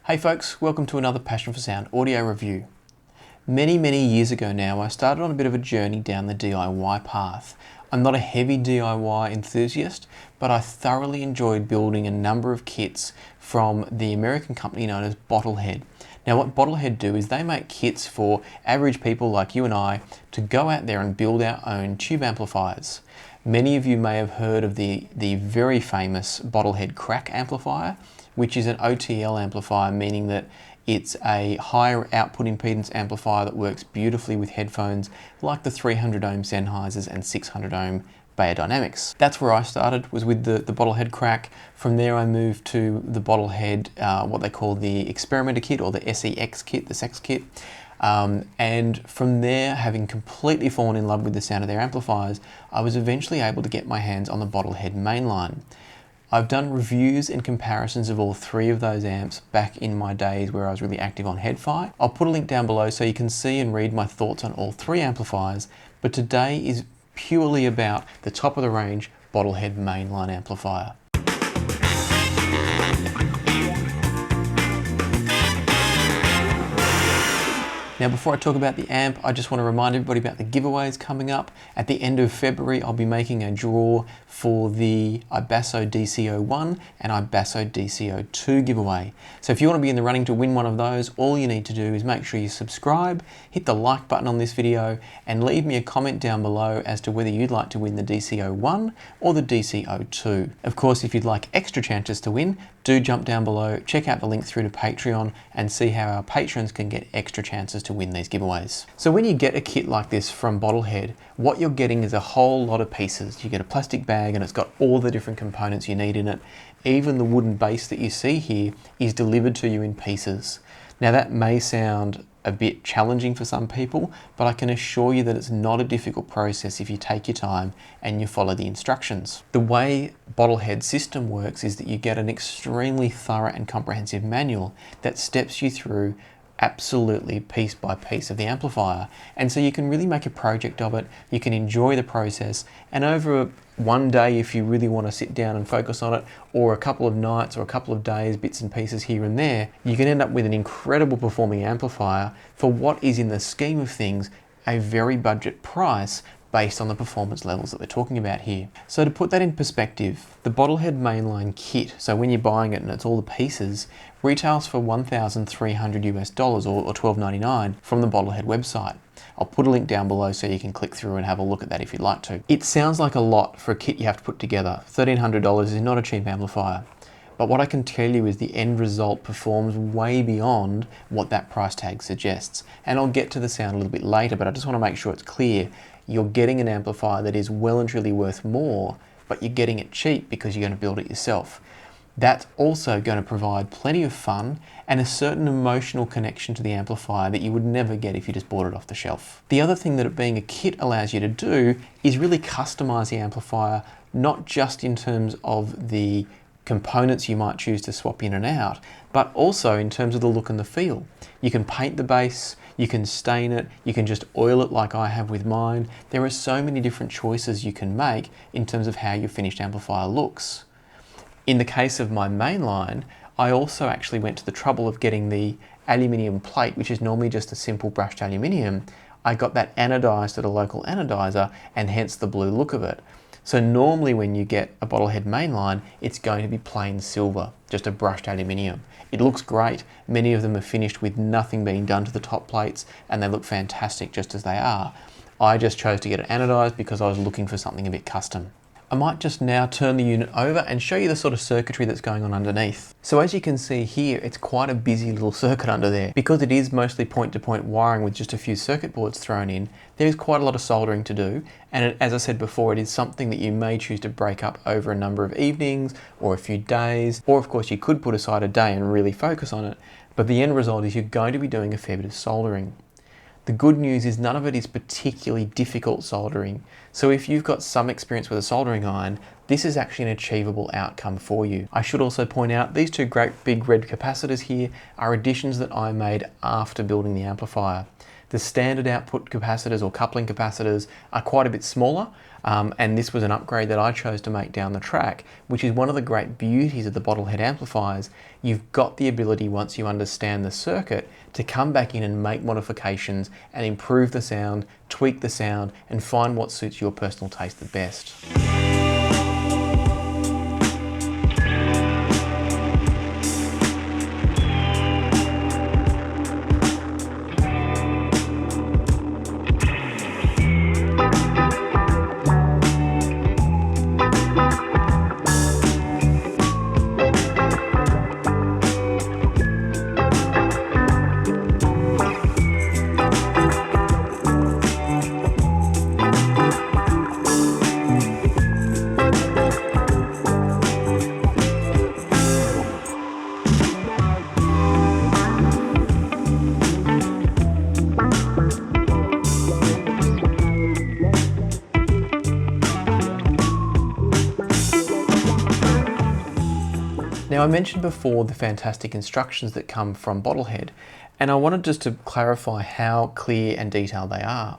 Hey folks, welcome to another Passion for Sound audio review. Many years ago now, I started on a bit of a journey down the DIY path. I'm not a heavy DIY enthusiast, but I thoroughly enjoyed building a number of kits from the American company known as Bottlehead. Now what Bottlehead do is they make kits for average people like you and I to go out there and build our own tube amplifiers. Many of you may have heard of the very famous Bottlehead crack amplifier, which is an OTL amplifier, meaning that it's a higher output impedance amplifier that works beautifully with headphones like the 300 ohm Sennheisers and 600 ohm Beyerdynamics. That's where I started, was with the Bottlehead crack. From there I moved to the Bottlehead, what they call the Experimenter kit or the SEX kit, the SEX kit. And from there, having completely fallen in love with the sound of their amplifiers, I was eventually able to get my hands on the Bottlehead Mainline. I've done reviews and comparisons of all three of those amps back in my days where I was really active on HeadFi. I'll put a link down below so you can see and read my thoughts on all three amplifiers, but today is purely about the top of the range Bottlehead Mainline amplifier. Now before I talk about the amp, I just want to remind everybody about the giveaways coming up. At the end of February, I'll be making a draw for the Ibasso DC01 and Ibasso DC02 giveaway. So if you want to be in the running to win one of those, all you need to do is make sure you subscribe, hit the like button on this video, and leave me a comment down below as to whether you'd like to win the DC01 or the DC02. Of course, if you'd like extra chances to win, do jump down below, check out the link through to Patreon and see how our patrons can get extra chances to win these giveaways. So when you get a kit like this from Bottlehead, what you're getting is a whole lot of pieces. You get a plastic bag and it's got all the different components you need in it. Even the wooden base that you see here is delivered to you in pieces. Now that may sound a bit challenging for some people, but I can assure you that it's not a difficult process if you take your time and you follow the instructions. The way Bottlehead's system works is that you get an extremely thorough and comprehensive manual that steps you through absolutely piece by piece of the amplifier, and so you can really make a project of it. You can enjoy the process, and over one day, if you really want to sit down and focus on it, or a couple of nights or a couple of days, bits and pieces here and there, you can end up with an incredible performing amplifier for what is, in the scheme of things, a very budget price based on the performance levels that we're talking about here. So to put that in perspective, the Bottlehead Mainline kit, so when you're buying it and it's all the pieces, retails for $1,300 US or $12.99 from the Bottlehead website. I'll put a link down below so you can click through and have a look at that if you'd like to. It sounds like a lot for a kit you have to put together. $1,300 is not a cheap amplifier. But what I can tell you is the end result performs way beyond what that price tag suggests. And I'll get to the sound a little bit later, but I just want to make sure it's clear. You're getting an amplifier that is well and truly worth more, but you're getting it cheap because you're going to build it yourself. That's also going to provide plenty of fun and a certain emotional connection to the amplifier that you would never get if you just bought it off the shelf. The other thing that it being a kit allows you to do is really customize the amplifier, not just in terms of the components you might choose to swap in and out, but also in terms of the look and the feel. You can paint the bass, you can stain it, you can just oil it like I have with mine. There are so many different choices you can make in terms of how your finished amplifier looks. In the case of my Mainline, I also actually went to the trouble of getting the aluminium plate, which is normally just a simple brushed aluminium. I got that anodized at a local anodizer, and hence the blue look of it. So normally when you get a Bottlehead Mainline, it's going to be plain silver, just a brushed aluminium. It looks great. Many of them are finished with nothing being done to the top plates, and they look fantastic just as they are. I just chose to get it anodized because I was looking for something a bit custom. I might just now turn the unit over and show you the sort of circuitry that's going on underneath. So as you can see here, it's quite a busy little circuit under there. Because it is mostly point-to-point wiring with just a few circuit boards thrown in, there's quite a lot of soldering to do. And as I said before, it is something that you may choose to break up over a number of evenings or a few days, or of course you could put aside a day and really focus on it. But the end result is you're going to be doing a fair bit of soldering. The good news is none of it is particularly difficult soldering. So if you've got some experience with a soldering iron, this is actually an achievable outcome for you. I should also point out these two great big red capacitors here are additions that I made after building the amplifier. The standard output capacitors or coupling capacitors are quite a bit smaller. And this was an upgrade that I chose to make down the track, which is one of the great beauties of the Bottlehead amplifiers. You've got the ability, once you understand the circuit, to come back in and make modifications and improve the sound, tweak the sound, and find what suits your personal taste the best. Now, I mentioned before the fantastic instructions that come from Bottlehead, and I wanted just to clarify how clear and detailed they are.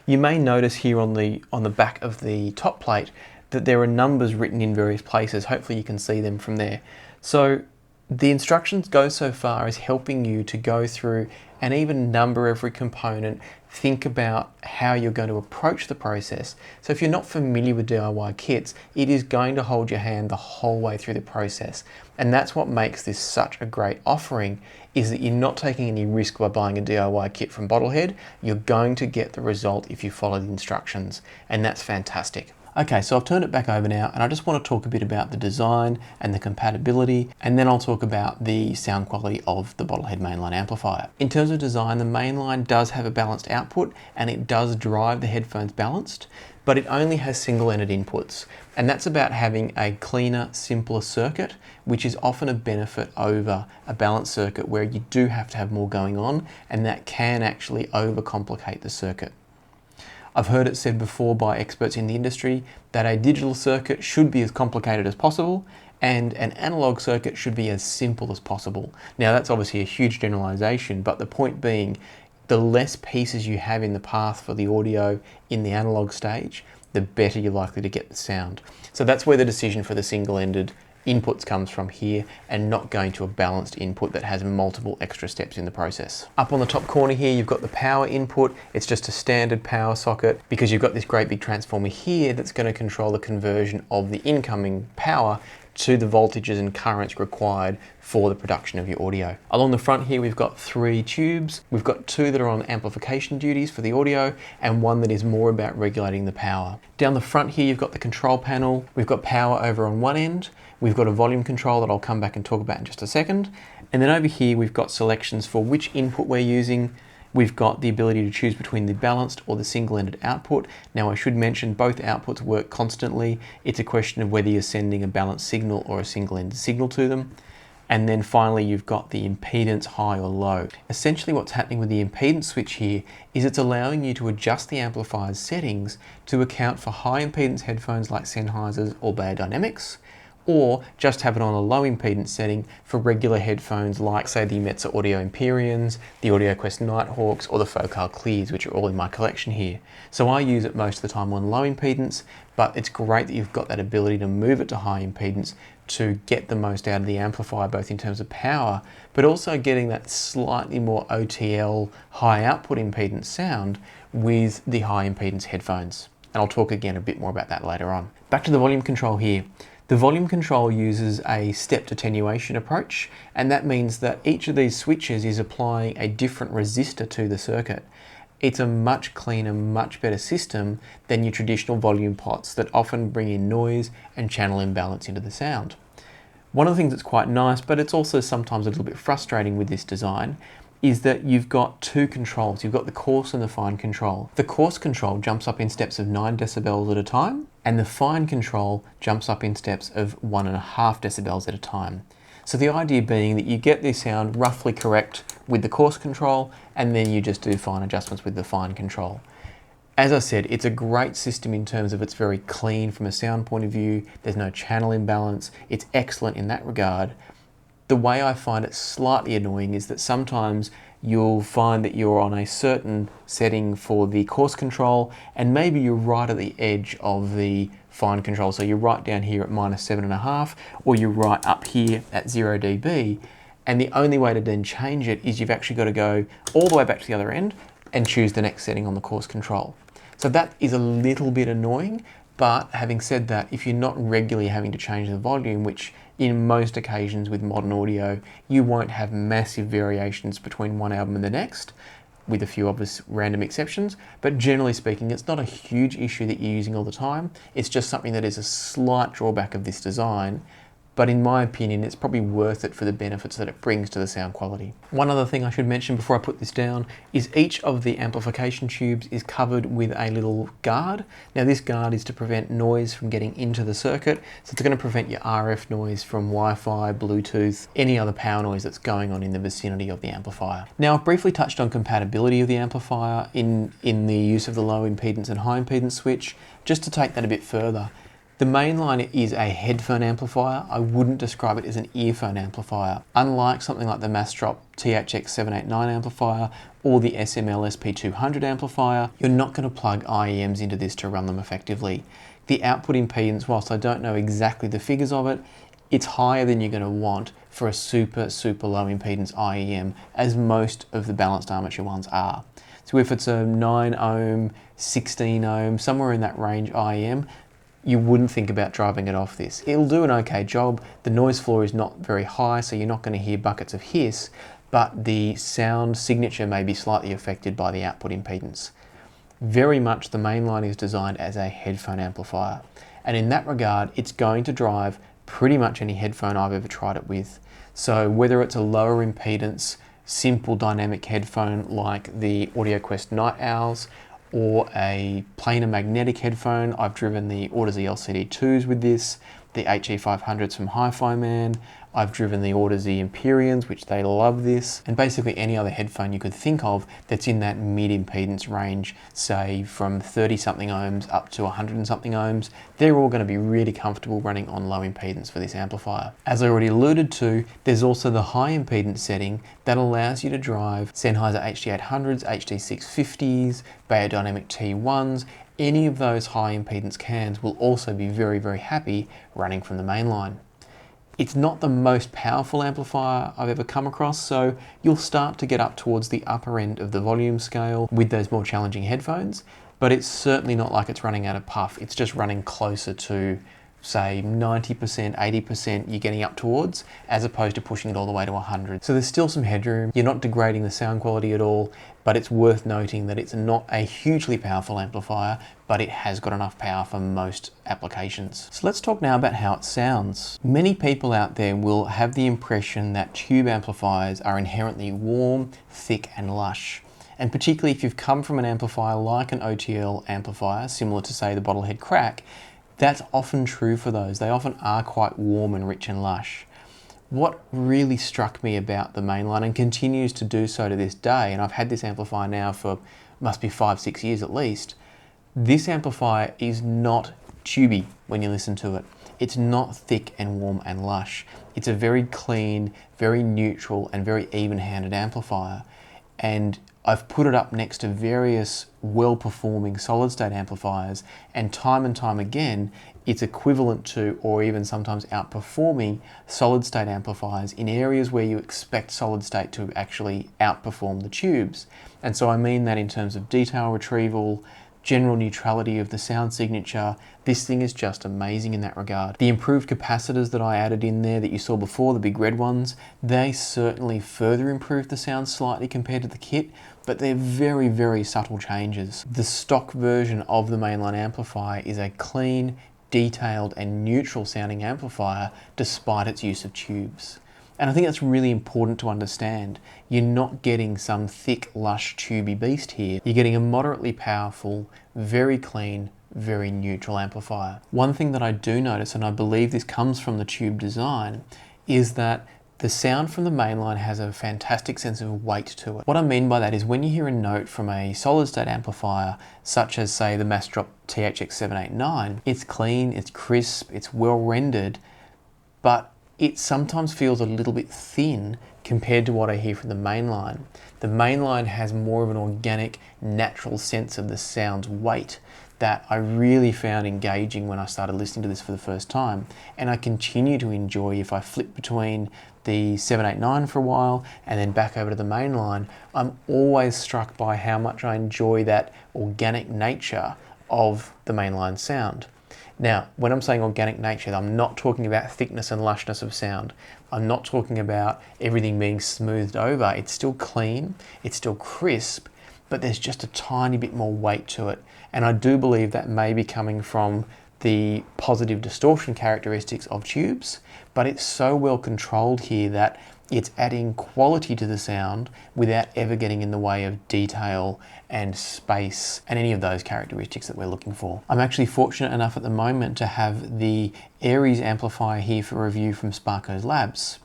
You may notice here on the back of the top plate that there are numbers written in various places. Hopefully you can see them from there. So the instructions go so far as helping you to go through and even number every component, think about how you're going to approach the process. So if you're not familiar with DIY kits, it is going to hold your hand the whole way through the process. And that's what makes this such a great offering, is that you're not taking any risk by buying a DIY kit from Bottlehead. You're going to get the result if you follow the instructions, and that's fantastic. Okay, so I've turned it back over now, and I just want to talk a bit about the design and the compatibility, and then I'll talk about the sound quality of the Bottlehead Mainline amplifier. In terms of design, the Mainline does have a balanced output, and it does drive the headphones balanced, but it only has single-ended inputs, and that's about having a cleaner, simpler circuit, which is often a benefit over a balanced circuit where you do have to have more going on, and that can actually overcomplicate the circuit. I've heard it said before by experts in the industry that a digital circuit should be as complicated as possible and an analog circuit should be as simple as possible. Now that's obviously a huge generalization, but the point being, the less pieces you have in the path for the audio in the analog stage, the better you're likely to get the sound. So that's where the decision for the single-ended inputs comes from here, and not going to a balanced input that has multiple extra steps in the process. Up on the top corner here, you've got the power input. It's just a standard power socket because you've got this great big transformer here that's going to control the conversion of the incoming power to the voltages and currents required for the production of your audio. Along the front here, we've got 3 tubes. We've got 2 that are on amplification duties for the audio and 1 that is more about regulating the power. Down the front here, you've got the control panel. We've got power over on one end. We've got a volume control that I'll come back and talk about in just a second. And then over here, we've got selections for which input we're using. We've got the ability to choose between the balanced or the single-ended output. Now I should mention both outputs work constantly. It's a question of whether you're sending a balanced signal or a single-ended signal to them. And then finally, you've got the impedance high or low. Essentially what's happening with the impedance switch here is it's allowing you to adjust the amplifier's settings to account for high impedance headphones like Sennheiser's or Beyerdynamics, or just have it on a low impedance setting for regular headphones like, say, the Metzer Audio Empyreans, the AudioQuest Nighthawks, or the Focal Clears, which are all in my collection here. So I use it most of the time on low impedance, but it's great that you've got that ability to move it to high impedance to get the most out of the amplifier, both in terms of power, but also getting that slightly more OTL high output impedance sound with the high impedance headphones. And I'll talk again a bit more about that later on. Back to the volume control here. The volume control uses a stepped attenuation approach, and that means that each of these switches is applying a different resistor to the circuit. It's a much cleaner, much better system than your traditional volume pots that often bring in noise and channel imbalance into the sound. One of the things that's quite nice, but it's also sometimes a little bit frustrating with this design, is that you've got 2 controls. You've got the coarse and the fine control. The coarse control jumps up in steps of 9 decibels at a time, and the fine control jumps up in steps of 1.5 decibels at a time. So the idea being that you get the sound roughly correct with the coarse control, and then you just do fine adjustments with the fine control. As I said, it's a great system in terms of it's very clean from a sound point of view. There's no channel imbalance. It's excellent in that regard. The way I find it slightly annoying is that sometimes you'll find that you're on a certain setting for the coarse control, and maybe you're right at the edge of the fine control. So you're right down here at -7.5, or you're right up here at 0 dB. And the only way to then change it is you've actually got to go all the way back to the other end and choose the next setting on the coarse control. So that is a little bit annoying, but having said that, if you're not regularly having to change the volume, which in most occasions with modern audio, you won't have massive variations between one album and the next, with a few obvious random exceptions, but generally speaking, it's not a huge issue that you're using all the time. It's just something that is a slight drawback of this design. But in my opinion, it's probably worth it for the benefits that it brings to the sound quality. One other thing I should mention before I put this down is each of the amplification tubes is covered with a little guard. Now this guard is to prevent noise from getting into the circuit, so it's going to prevent your RF noise from Wi-Fi, Bluetooth, any other power noise that's going on in the vicinity of the amplifier. Now I've briefly touched on compatibility of the amplifier in the use of the low impedance and high impedance switch. Just to take that a bit further, the Mainline is a headphone amplifier. I wouldn't describe it as an earphone amplifier. Unlike something like the Mastrop THX789 amplifier or the SML SP200 amplifier, you're not going to plug IEMs into this to run them effectively. The output impedance, whilst I don't know exactly the figures of it, it's higher than you're going to want for a super low impedance IEM, as most of the balanced armature ones are. So if it's a 9 ohm, 16 ohm, somewhere in that range IEM, you wouldn't think about driving it off this. It'll do an okay job. The noise floor is not very high, so you're not going to hear buckets of hiss, but the sound signature may be slightly affected by the output impedance. Very much the Mainline is designed as a headphone amplifier, and in that regard, it's going to drive pretty much any headphone I've ever tried it with. So whether it's a lower impedance, simple dynamic headphone like the AudioQuest NightOwls, or a planar magnetic headphone. I've driven the Audeze LCD2s with this, the HE500s from Hi-Fi Man. I've driven the Audeze Empyreans, which they love this, and basically any other headphone you could think of that's in that mid-impedance range, say from 30-something ohms up to 100-something ohms. They're all going to be really comfortable running on low impedance for this amplifier. As I already alluded to, there's also the high impedance setting that allows you to drive Sennheiser HD800s, HD650s, Beyerdynamic T1s. Any of those high impedance cans will also be very happy running from the Mainline. It's not the most powerful amplifier I've ever come across, so you'll start to get up towards the upper end of the volume scale with those more challenging headphones, but it's certainly not like it's running out of puff. It's just running closer to, say, 90%, 80% you're getting up towards, as opposed to pushing it all the way to 100. So there's still some headroom. You're not degrading the sound quality at all, but it's worth noting that it's not a hugely powerful amplifier, but it has got enough power for most applications. So let's talk now about how it sounds. Many people out there will have the impression that tube amplifiers are inherently warm, thick, and lush. And particularly if you've come from an amplifier like an OTL amplifier, similar to say the Bottlehead Crack, that's often true for those. They often are quite warm and rich and lush. What really struck me about the Mainline, and continues to do so to this day, and I've had this amplifier now for must be 5-6 years at least, this amplifier is not tubey when you listen to it. It's not thick and warm and lush. It's a very clean, very neutral, and very even-handed amplifier. And I've put it up next to various well-performing solid-state amplifiers, and time again, it's equivalent to, or even sometimes outperforming, solid-state amplifiers in areas where you expect solid-state to actually outperform the tubes. And so I mean that in terms of detail retrieval, general neutrality of the sound signature. This thing is just amazing in that regard. The improved capacitors that I added in there that you saw before, the big red ones, they certainly further improved the sound slightly compared to the kit, but they're very subtle changes. The stock version of the Mainline amplifier is a clean, detailed and neutral sounding amplifier despite its use of tubes. And I think that's really important to understand. You're not getting some thick, lush, tubey beast here. You're getting a moderately powerful, very clean, very neutral amplifier. One thing that I do notice, and I believe this comes from the tube design, is that the sound from the Mainline has a fantastic sense of weight to it. What I mean by that is when you hear a note from a solid-state amplifier, such as say the Mastrop THX789, it's clean, it's crisp, it's well rendered, but it sometimes feels a little bit thin compared to what I hear from the Mainline. The Mainline has more of an organic, natural sense of the sound's weight that I really found engaging when I started listening to this for the first time, and I continue to enjoy if I flip between the 789 for a while and then back over to the Mainline. I'm always struck by how much I enjoy that organic nature of the Mainline sound. Now, when I'm saying organic nature, I'm not talking about thickness and lushness of sound. I'm not talking about everything being smoothed over. It's still clean, it's still crisp, but there's just a tiny bit more weight to it. And I do believe that may be coming from the positive distortion characteristics of tubes, but it's so well controlled here that it's adding quality to the sound without ever getting in the way of detail and space and any of those characteristics that we're looking for. I'm actually fortunate enough at the moment to have the Aries amplifier here for review from Sparko's Labs.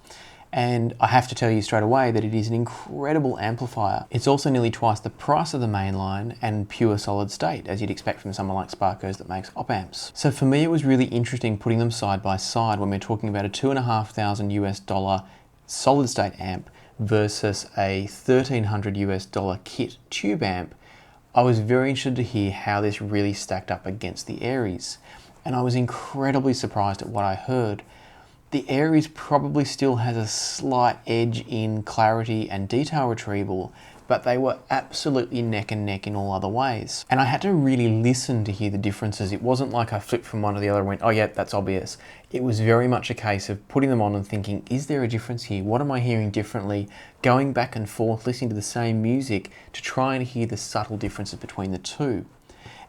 And I have to tell you straight away that it is an incredible amplifier. It's also nearly twice the price of the Mainline and pure solid state, as you'd expect from someone like Sparko's that makes op amps. So for me, it was really interesting putting them side by side when we're talking about a $2,500 US solid state amp versus a $1,300 US kit tube amp. I was very interested to hear how this really stacked up against the Aries. And I was incredibly surprised at what I heard. The Aries probably still has a slight edge in clarity and detail retrieval, but they were absolutely neck and neck in all other ways. And I had to really listen to hear the differences. It wasn't like I flipped from one to the other and went, oh yeah, that's obvious. It was very much a case of putting them on and thinking, is there a difference here? What am I hearing differently? Going back and forth, listening to the same music to try and hear the subtle differences between the two.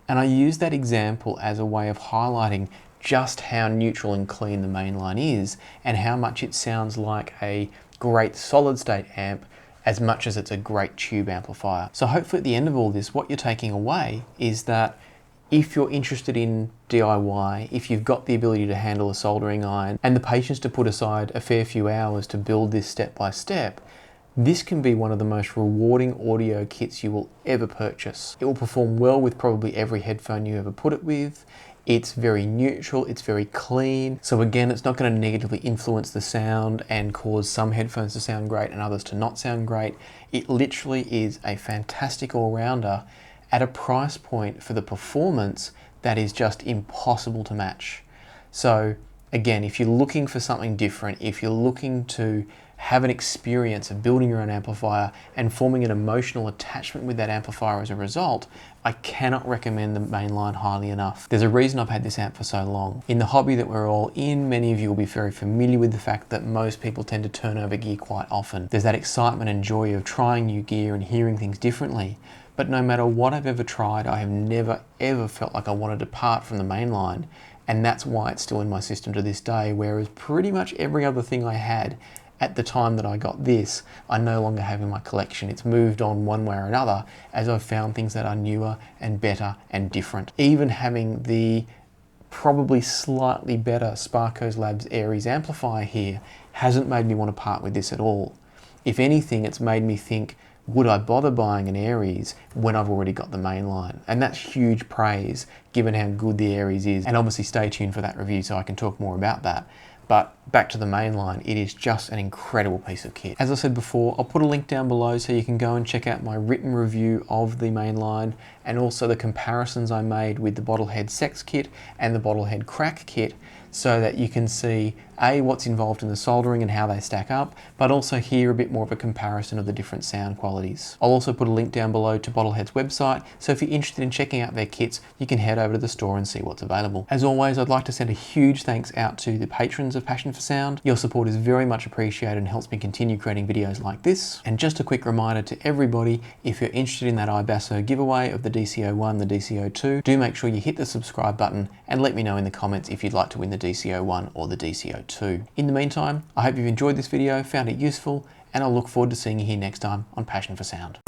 And I use that example as a way of highlighting just how neutral and clean the Mainline is and how much it sounds like a great solid state amp as much as it's a great tube amplifier. So hopefully at the end of all this, what you're taking away is that if you're interested in DIY, if you've got the ability to handle a soldering iron and the patience to put aside a fair few hours to build this step by step, this can be one of the most rewarding audio kits you will ever purchase. It will perform well with probably every headphone you ever put it with. It's very neutral, it's very clean. So again, it's not going to negatively influence the sound and cause some headphones to sound great and others to not sound great. It literally is a fantastic all-rounder at a price point for the performance that is just impossible to match. So again, if you're looking for something different, if you're looking to have an experience of building your own amplifier and forming an emotional attachment with that amplifier as a result, I cannot recommend the Mainline highly enough. There's a reason I've had this amp for so long. In the hobby that we're all in, many of you will be very familiar with the fact that most people tend to turn over gear quite often. There's that excitement and joy of trying new gear and hearing things differently. But no matter what I've ever tried, I have never ever felt like I wanted to depart from the Mainline. And that's why it's still in my system to this day, whereas pretty much every other thing I had at the time that I got this, I no longer have in my collection. It's moved on one way or another as I've found things that are newer and better and different. Even having the probably slightly better Sparko's Labs Aries amplifier here hasn't made me want to part with this at all. If anything, it's made me think, would I bother buying an Aries when I've already got the Mainline? And that's huge praise given how good the Aries is. And obviously stay tuned for that review so I can talk more about that. But back to the Mainline, it is just an incredible piece of kit. As I said before, I'll put a link down below so you can go and check out my written review of the Mainline and also the comparisons I made with the Bottlehead Sex kit and the Bottlehead Crack kit so that you can see A, what's involved in the soldering and how they stack up, but also hear a bit more of a comparison of the different sound qualities. I'll also put a link down below to Bottlehead's website, so if you're interested in checking out their kits, you can head over to the store and see what's available. As always, I'd like to send a huge thanks out to the patrons of Passion for Sound. Your support is very much appreciated and helps me continue creating videos like this. And just a quick reminder to everybody, if you're interested in that iBasso giveaway of the DCO1, the DCO2, do make sure you hit the subscribe button and let me know in the comments if you'd like to win the DCO1 or the DCO2. In the meantime, I hope you've enjoyed this video, found it useful, and I'll look forward to seeing you here next time on Passion for Sound.